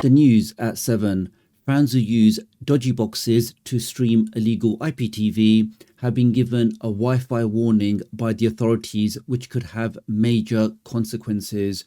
The news at 7. Fans who use dodgy boxes to stream illegal IPTV have been given a Wi-Fi warning by the authorities, which could have major consequences.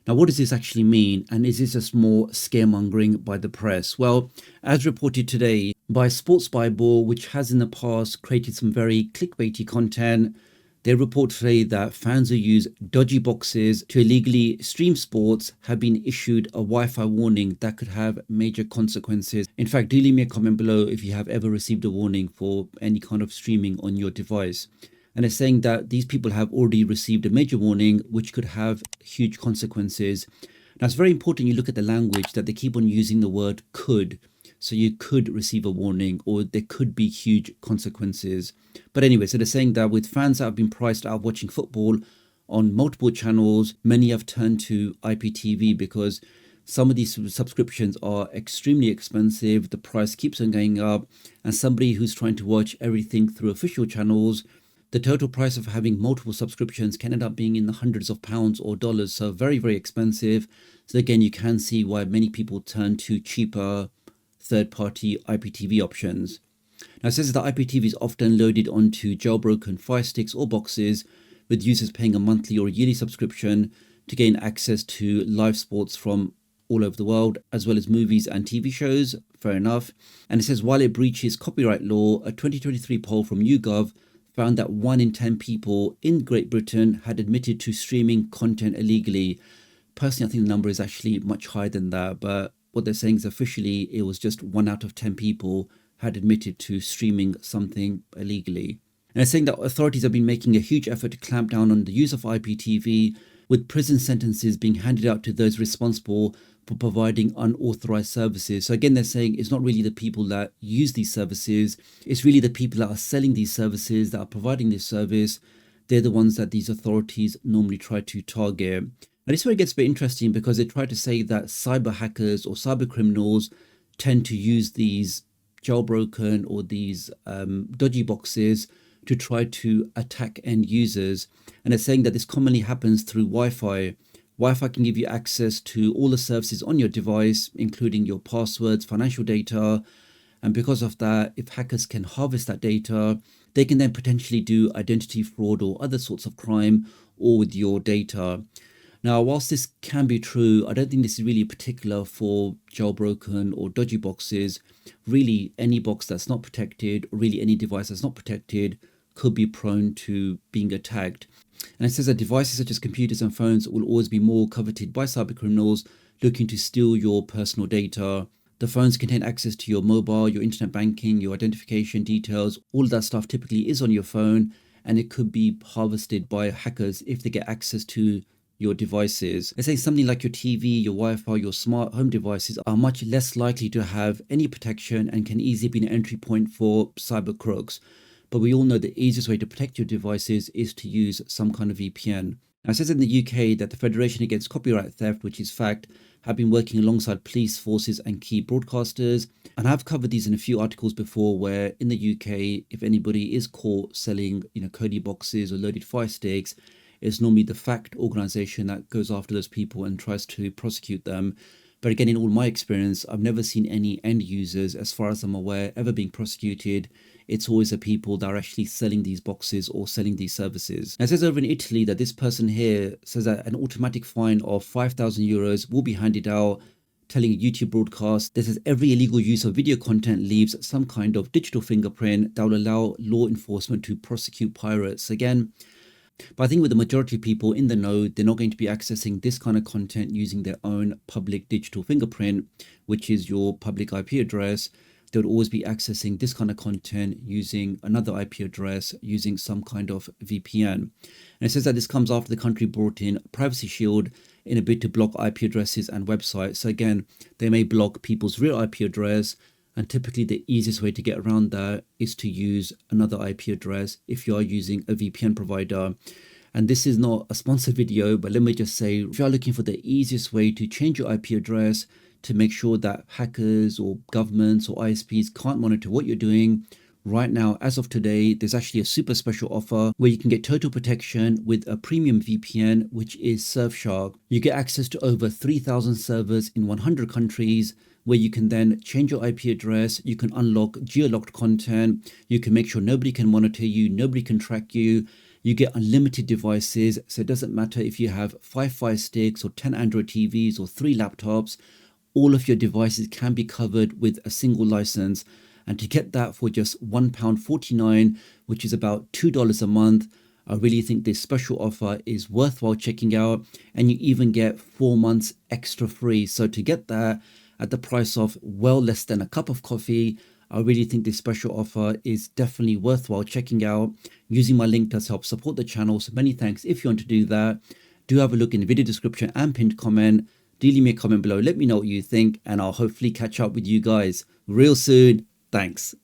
Now, what does this actually mean? And is this just more scaremongering by the press? Well, as reported today by Sports Bible, which has in the past created some very clickbaity content, they report today that fans who use dodgy boxes to illegally stream sports have been issued a Wi-Fi warning that could have major consequences. In fact, do leave me a comment below if you have ever received a warning for any kind of streaming on your device. And it's saying that these people have already received a major warning, which could have huge consequences. Now, it's very important you look at the language that they keep on using the word could. So you could receive a warning or there could be huge consequences. But anyway, so they're saying that with fans that have been priced out of watching football on multiple channels, many have turned to IPTV because some of these subscriptions are extremely expensive. The price keeps on going up. And somebody who's trying to watch everything through official channels, the total price of having multiple subscriptions can end up being in the hundreds of pounds or dollars. So very, very expensive. So again, you can see why many people turn to cheaper third-party IPTV options. Now, it says that IPTV is often loaded onto jailbroken Firesticks or boxes, with users paying a monthly or yearly subscription to gain access to live sports from all over the world, as well as movies and TV shows. Fair enough. And it says while it breaches copyright law, a 2023 poll from YouGov found that 1 in 10 people in Great Britain had admitted to streaming content illegally. Personally, I think the number is actually much higher than that, but what they're saying is officially it was just 1 out of 10 people had admitted to streaming something illegally. And it's saying that authorities have been making a huge effort to clamp down on the use of IPTV, with prison sentences being handed out to those responsible for providing unauthorized services. So again, they're saying it's not really the people that use these services, it's really the people that are selling these services, that are providing this service. They're the ones that these authorities normally try to target. And this is where it gets a bit interesting because they try to say that cyber hackers or cyber criminals tend to use these jailbroken or these dodgy boxes to try to attack end users. And they're saying that this commonly happens through Wi-Fi. Wi-Fi can give you access to all the services on your device, including your passwords, financial data. And because of that, if hackers can harvest that data, they can then potentially do identity fraud or other sorts of crime all with your data. Now, whilst this can be true, I don't think this is really particular for jailbroken or dodgy boxes. Really, any box that's not protected, or really any device that's not protected, could be prone to being attacked. And it says that devices such as computers and phones will always be more coveted by cybercriminals looking to steal your personal data. The phones contain access to your mobile, your internet banking, your identification details. All of that stuff typically is on your phone, and it could be harvested by hackers if they get access to your devices. Let's say something like your TV, your Wi-Fi, your smart home devices are much less likely to have any protection and can easily be an entry point for cyber crooks. But we all know the easiest way to protect your devices is to use some kind of VPN. Now, it says in the UK that the Federation Against Copyright Theft, which is FACT, have been working alongside police forces and key broadcasters. And I've covered these in a few articles before where in the UK, if anybody is caught selling, Kodi boxes or loaded Fire Sticks, it's normally the FACT organization that goes after those people and tries to prosecute them. But again, in all my experience, I've never seen any end users, as far as I'm aware, ever being prosecuted. It's always the people that are actually selling these boxes or selling these services. Now, it says over in Italy that this person here says that an automatic fine of 5,000 euros will be handed out, telling a YouTube broadcast that says every illegal use of video content leaves some kind of digital fingerprint that will allow law enforcement to prosecute pirates. Again, but I think with the majority of people in the know, they're not going to be accessing this kind of content using their own public digital fingerprint, which is your public IP address. They would always be accessing this kind of content using another IP address, using some kind of VPN. And it says that this comes after the country brought in Privacy Shield in a bid to block IP addresses and websites. So again, they may block people's real IP address. And typically the easiest way to get around that is to use another IP address if you are using a VPN provider. And this is not a sponsored video, but let me just say, if you are looking for the easiest way to change your IP address to make sure that hackers or governments or ISPs can't monitor what you're doing, Right now, as of today, there's actually a super special offer where you can get total protection with a premium VPN, which is Surfshark. You get access to over 3,000 servers in 100 countries, where you can then change your IP address, you can unlock geo-locked content, you can make sure nobody can monitor you, nobody can track you. You get unlimited devices, so it doesn't matter if you have 5 Fire Sticks or 10 Android TVs or 3 laptops, all of your devices can be covered with a single license. And to get that for just £1.49, which is about $2 a month, I really think this special offer is worthwhile checking out. And you even get 4 months extra free. So to get that at the price of well less than a cup of coffee, I really think this special offer is definitely worthwhile checking out. Using my link does help support the channel, so many thanks if you want to do that. Do have a look in the video description and pinned comment. Do leave me a comment below, let me know what you think, and I'll hopefully catch up with you guys real soon. Thanks.